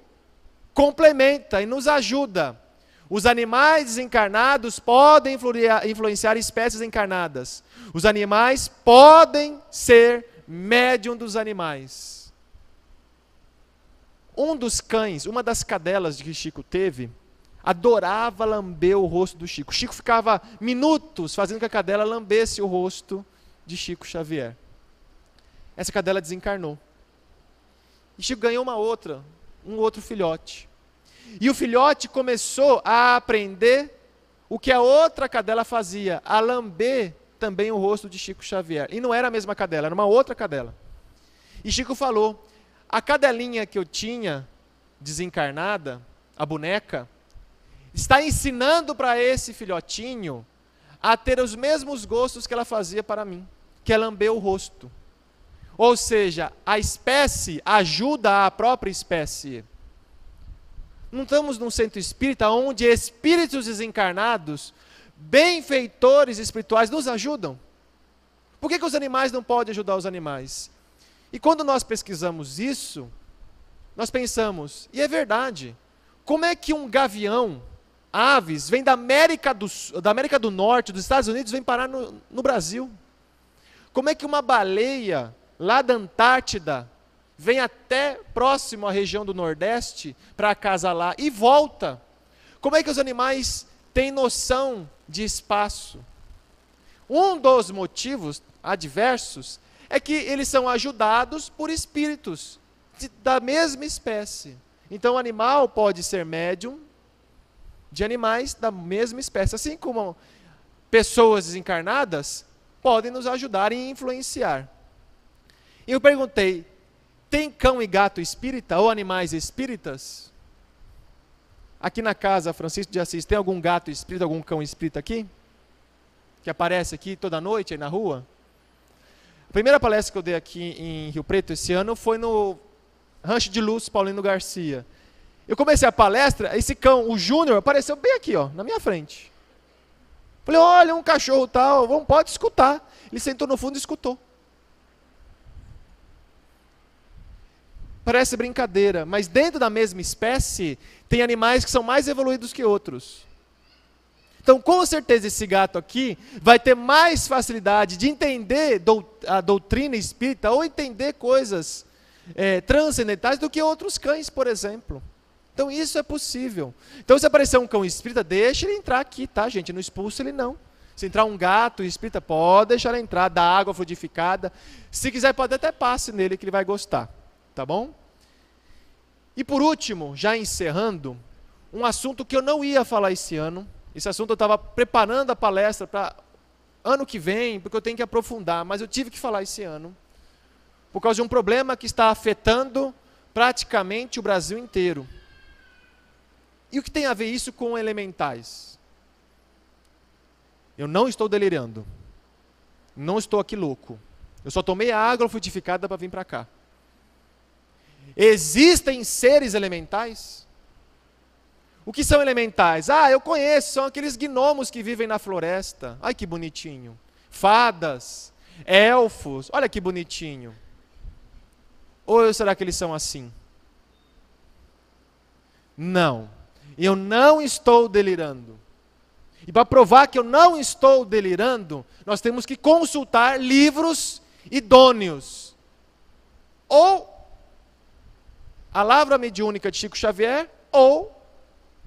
complementa e nos ajuda. Os animais desencarnados podem influenciar espécies encarnadas. Os animais podem ser médium dos animais. Um dos cães, uma das cadelas que Chico teve, adorava lamber o rosto do Chico. Chico ficava minutos fazendo que a cadela lambesse o rosto de Chico Xavier. Essa cadela desencarnou. E Chico ganhou um outro filhote. E o filhote começou a aprender o que a outra cadela fazia, a lamber também o rosto de Chico Xavier. E não era a mesma cadela, era uma outra cadela. E Chico falou, a cadelinha que eu tinha, desencarnada, a boneca, está ensinando para esse filhotinho a ter os mesmos gostos que ela fazia para mim, que é lamber o rosto. Ou seja, a espécie ajuda a própria espécie. Não estamos num centro espírita onde espíritos desencarnados, benfeitores espirituais, nos ajudam. Por que os animais não podem ajudar os animais? E quando nós pesquisamos isso, nós pensamos, e é verdade, como é que um gavião, aves, vem da América do Norte, dos Estados Unidos, vem parar no Brasil? Como é que uma baleia, lá da Antártida, vem até próximo à região do Nordeste para acasalar e volta? Como é que os animais têm noção de espaço? Um dos motivos, há diversos, é que eles são ajudados por espíritos da mesma espécie. Então o animal pode ser médium de animais da mesma espécie, assim como pessoas desencarnadas podem nos ajudar e influenciar. E eu perguntei, tem cão e gato espírita ou animais espíritas? Aqui na casa Francisco de Assis, tem algum gato espírita, algum cão espírita aqui? Que aparece aqui toda noite aí na rua? A primeira palestra que eu dei aqui em Rio Preto esse ano foi no Rancho de Luz Paulino Garcia. Eu comecei a palestra, esse cão, o Júnior, apareceu bem aqui, ó, na minha frente. Falei, olha, um cachorro tal, pode escutar. Ele sentou no fundo e escutou. Parece brincadeira, mas dentro da mesma espécie, tem animais que são mais evoluídos que outros. Então, com certeza, esse gato aqui vai ter mais facilidade de entender a doutrina espírita ou entender coisas transcendentais do que outros cães, por exemplo. Então, isso é possível. Então, se aparecer um cão espírita, deixa ele entrar aqui, tá, gente? Não expulsa ele, não. Se entrar um gato espírita, pode deixar ele entrar, dar água fluidificada. Se quiser, pode até passe nele, que ele vai gostar. Tá bom? E por último, já encerrando, um assunto que eu não ia falar esse ano. Esse assunto eu estava preparando a palestra para ano que vem, porque eu tenho que aprofundar, mas eu tive que falar esse ano, por causa de um problema que está afetando praticamente o Brasil inteiro. E o que tem a ver isso com elementais? Eu não estou delirando. Não estou aqui louco. Eu só tomei a água fluidificada para vir para cá. Existem seres elementais? O que são elementais? Ah, eu conheço, são aqueles gnomos que vivem na floresta. Ai, que bonitinho. Fadas, elfos, olha que bonitinho. Ou será que eles são assim? Não. Eu não estou delirando. E para provar que eu não estou delirando, nós temos que consultar livros idôneos. Ou a Lavra Mediúnica de Chico Xavier, ou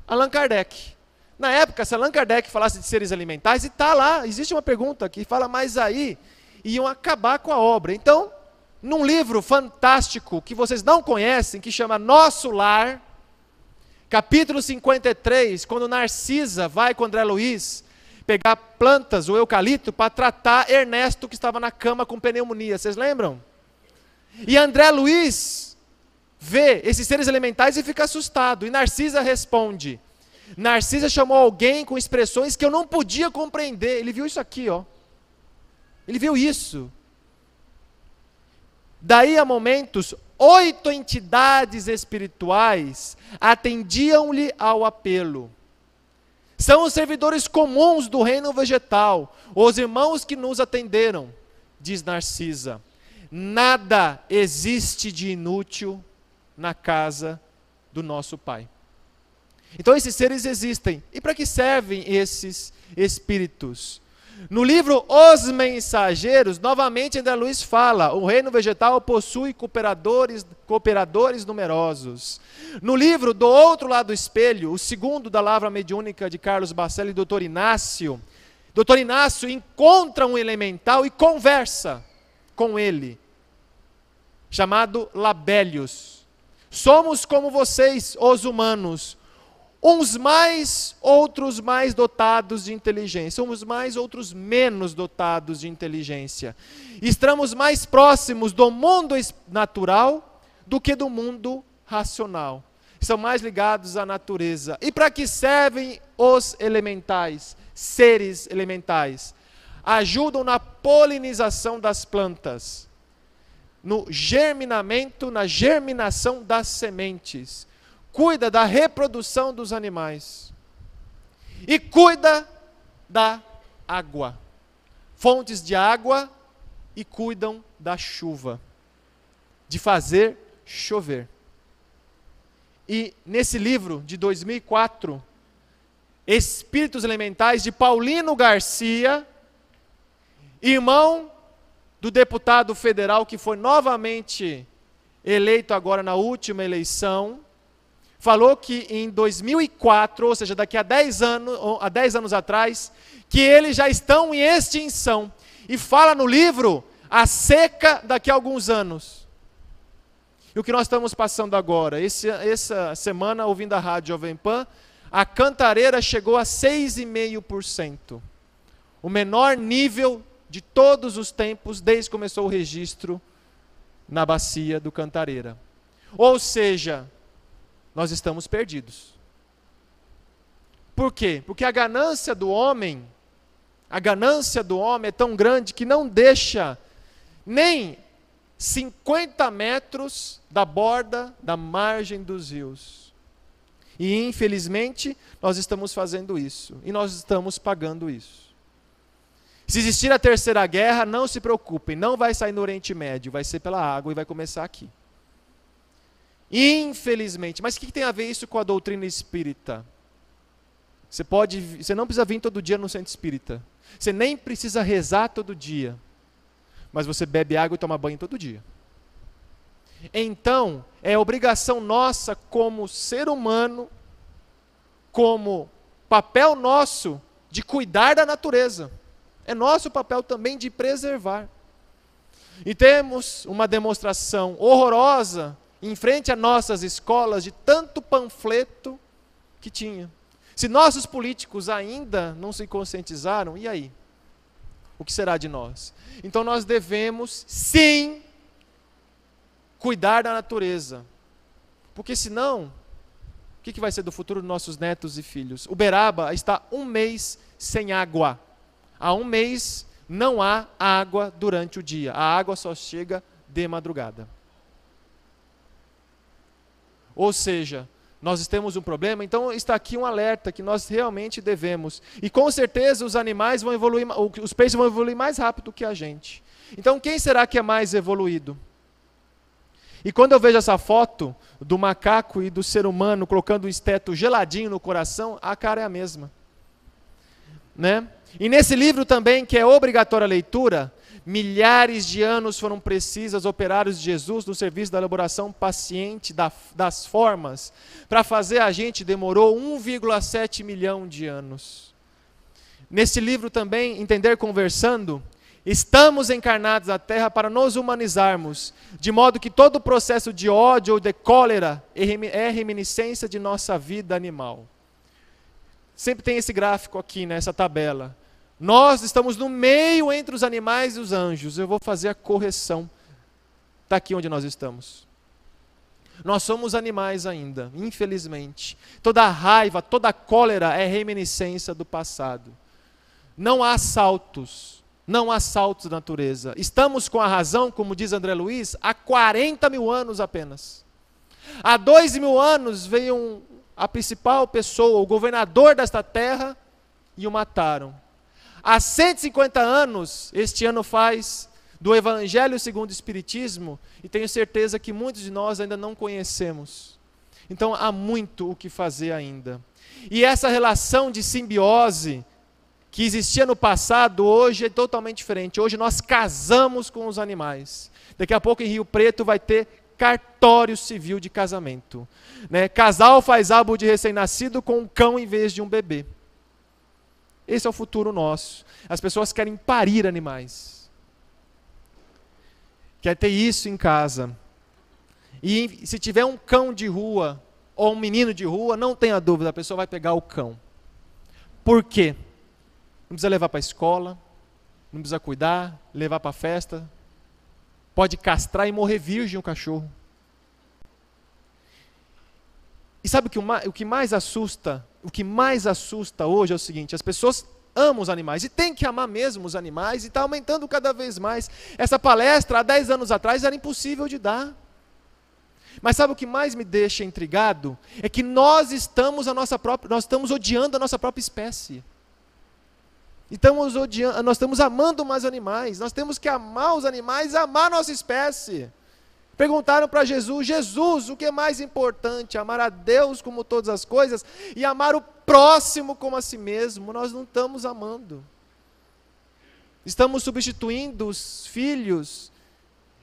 Allan Kardec. Na época, se Allan Kardec falasse de seres elementais, e está lá, existe uma pergunta que fala, mas aí iam acabar com a obra. Então, num livro fantástico que vocês não conhecem, que chama Nosso Lar, capítulo 53, quando Narcisa vai com André Luiz pegar plantas, o eucalipto, para tratar Ernesto, que estava na cama com pneumonia. Vocês lembram? E André Luiz vê esses seres elementais e fica assustado. E Narcisa responde. Narcisa chamou alguém com expressões que eu não podia compreender. Ele viu isso aqui, ó. Ele viu isso. Daí a momentos, 8 entidades espirituais atendiam-lhe ao apelo. São os servidores comuns do reino vegetal, os irmãos que nos atenderam, diz Narcisa. Nada existe de inútil na casa do nosso Pai. Então esses seres existem. E para que servem esses espíritos? No livro Os Mensageiros, novamente André Luiz fala, o reino vegetal possui cooperadores numerosos. No livro Do Outro Lado do Espelho, o segundo da Lavra Mediúnica de Carlos Bacelli e Dr. Inácio encontra um elemental e conversa com ele, chamado Labélios. Somos como vocês, os humanos, uns mais, outros mais dotados de inteligência. Uns mais, outros menos dotados de inteligência. Estamos mais próximos do mundo natural do que do mundo racional. São mais ligados à natureza. E para que servem os elementais, seres elementais? Ajudam na polinização das plantas, no germinamento, na germinação das sementes. Cuida da reprodução dos animais. E cuida da água. Fontes de água e cuidam da chuva. De fazer chover. E nesse livro de 2004, Espíritos Elementais, de Paulino Garcia, irmão do deputado federal que foi novamente eleito agora na última eleição, falou que em 2004, ou seja, daqui a 10 anos atrás, que eles já estão em extinção. E fala no livro a seca daqui a alguns anos. E o que nós estamos passando agora? Essa semana, ouvindo a rádio Jovem Pan, a Cantareira chegou a 6,5%. O menor nível de todos os tempos, desde que começou o registro na bacia do Cantareira. Ou seja, nós estamos perdidos. Por quê? Porque a ganância do homem é tão grande que não deixa nem 50 metros da borda, da margem dos rios. E infelizmente, nós estamos fazendo isso. E nós estamos pagando isso. Se existir a terceira guerra, não se preocupem, não vai sair no Oriente Médio, vai ser pela água e vai começar aqui. Infelizmente. Mas o que tem a ver isso com a doutrina espírita? Você não precisa vir todo dia no centro espírita. Você nem precisa rezar todo dia. Mas você bebe água e toma banho todo dia. Então, é obrigação nossa como ser humano, como papel nosso de cuidar da natureza. É nosso papel também de preservar. E temos uma demonstração horrorosa em frente a nossas escolas de tanto panfleto que tinha. Se nossos políticos ainda não se conscientizaram, e aí? O que será de nós? Então nós devemos, sim, cuidar da natureza. Porque senão, o que vai ser do futuro dos nossos netos e filhos? Uberaba está 1 mês sem água. Há 1 mês não há água durante o dia. A água só chega de madrugada. Ou seja, nós temos um problema, então está aqui um alerta que nós realmente devemos. E com certeza os animais vão evoluir, os peixes vão evoluir mais rápido que a gente. Então quem será que é mais evoluído? E quando eu vejo essa foto do macaco e do ser humano colocando um esteto geladinho no coração, a cara é a mesma. Né? E nesse livro também, que é obrigatória a leitura, milhares de anos foram precisos operários de Jesus no serviço da elaboração paciente das formas. Para fazer a gente demorou 1,7 milhão de anos. Nesse livro também, Entender Conversando, estamos encarnados na Terra para nos humanizarmos, de modo que todo o processo de ódio ou de cólera é reminiscência de nossa vida animal. Sempre tem esse gráfico aqui, nessa tabela. Nós estamos no meio entre os animais e os anjos. Eu vou fazer a correção. Está aqui onde nós estamos. Nós somos animais ainda, infelizmente. Toda a raiva, toda a cólera é reminiscência do passado. Não há saltos. Não há saltos da natureza. Estamos com a razão, como diz André Luiz, há 40 mil anos apenas. Há 2.000 anos veio a principal pessoa, o governador desta terra, e o mataram. Há 150 anos, este ano faz, do Evangelho segundo o Espiritismo, e tenho certeza que muitos de nós ainda não conhecemos. Então há muito o que fazer ainda. E essa relação de simbiose que existia no passado, hoje é totalmente diferente. Hoje nós casamos com os animais. Daqui a pouco em Rio Preto vai ter cartório civil de casamento. Né? Casal faz álbum de recém-nascido com um cão em vez de um bebê. Esse é o futuro nosso. As pessoas querem parir animais. Quer ter isso em casa. E se tiver um cão de rua ou um menino de rua, não tenha dúvida, a pessoa vai pegar o cão. Por quê? Não precisa levar para a escola, não precisa cuidar, levar para a festa. Pode castrar e morrer virgem o cachorro. E sabe o que mais assusta? O que mais assusta hoje é o seguinte: as pessoas amam os animais e tem que amar mesmo os animais, e está aumentando cada vez mais. Essa palestra há 10 anos atrás era impossível de dar. Mas sabe o que mais me deixa intrigado? É que nós estamos odiando a nossa própria espécie. Nós estamos amando mais animais. Nós temos que amar os animais e amar a nossa espécie. Perguntaram para Jesus: Jesus, o que é mais importante? Amar a Deus como todas as coisas e amar o próximo como a si mesmo? Nós não estamos amando. Estamos substituindo os filhos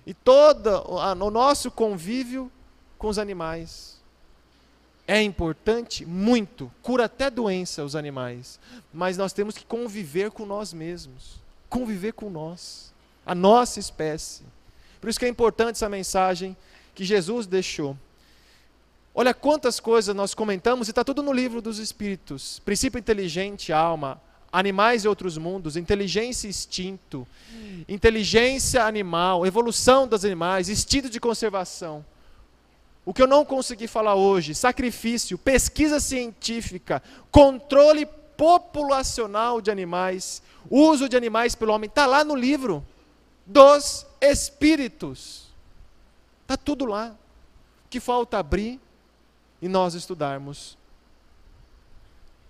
e todo o nosso convívio com os animais. É importante? Muito. Cura até doença os animais. Mas nós temos que conviver com nós mesmos. Conviver com nós. A nossa espécie. Por isso que é importante essa mensagem que Jesus deixou. Olha quantas coisas nós comentamos, e está tudo no livro dos Espíritos. Princípio inteligente, alma, animais e outros mundos, inteligência e instinto, inteligência animal, evolução dos animais, instinto de conservação. O que eu não consegui falar hoje: sacrifício, pesquisa científica, controle populacional de animais, uso de animais pelo homem, está lá no livro dos Espíritos. Está tudo lá. O que falta abrir e nós estudarmos.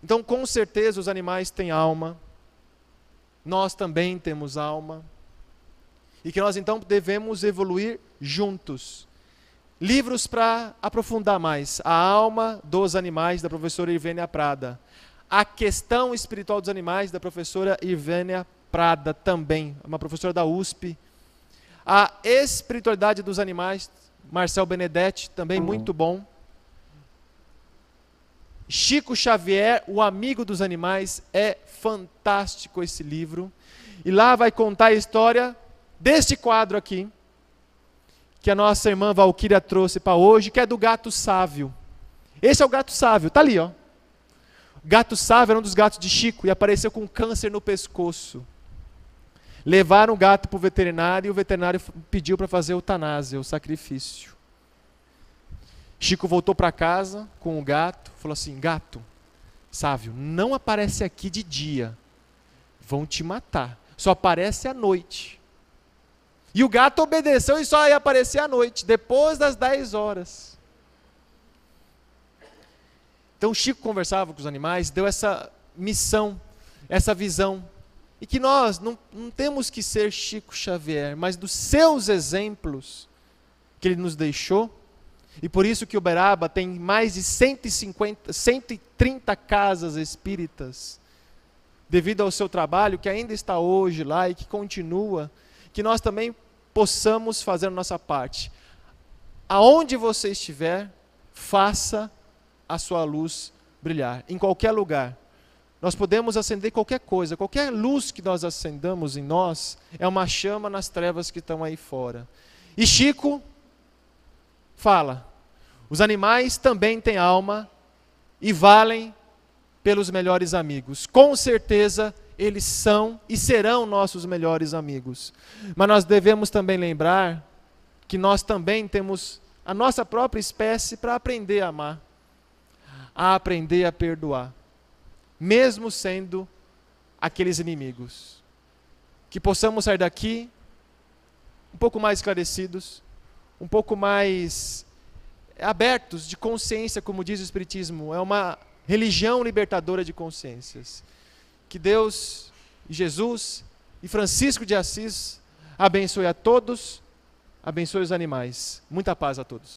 Então, com certeza, os animais têm alma. Nós também temos alma. E que nós, então, devemos evoluir juntos. Livros para aprofundar mais. A Alma dos Animais, da professora Irvênia Prada. A Questão Espiritual dos Animais, da professora Irvênia Prada também, uma professora da USP. A Espiritualidade dos Animais, Marcel Benedetti, também muito bom. Chico Xavier, O Amigo dos Animais, é fantástico esse livro. E lá vai contar a história deste quadro aqui, que a nossa irmã Valquíria trouxe para hoje, que é do gato Sávio. Esse é o gato Sávio, está ali, ó. O gato Sávio era um dos gatos de Chico e apareceu com câncer no pescoço. Levaram o gato para o veterinário e o veterinário pediu para fazer eutanásia, o sacrifício. Chico voltou para casa com o gato, falou assim: gato, Sávio, não aparece aqui de dia, vão te matar, só aparece à noite. E o gato obedeceu e só ia aparecer à noite, depois das 10 horas. Então Chico conversava com os animais, deu essa missão, essa visão. E que nós não temos que ser Chico Xavier, mas dos seus exemplos que ele nos deixou. E por isso que Uberaba tem mais de 130 casas espíritas, devido ao seu trabalho, que ainda está hoje lá e que continua, que nós também possamos fazer a nossa parte. Aonde você estiver, faça a sua luz brilhar, em qualquer lugar. Nós podemos acender qualquer coisa, qualquer luz que nós acendamos em nós, é uma chama nas trevas que estão aí fora. E Chico fala: os animais também têm alma e valem pelos melhores amigos. Com certeza, eles são e serão nossos melhores amigos. Mas nós devemos também lembrar que nós também temos a nossa própria espécie para aprender a amar, a aprender a perdoar, mesmo sendo aqueles inimigos. Que possamos sair daqui um pouco mais esclarecidos, um pouco mais abertos de consciência, como diz o Espiritismo. É uma religião libertadora de consciências. Que Deus, Jesus e Francisco de Assis abençoe a todos, abençoe os animais. Muita paz a todos.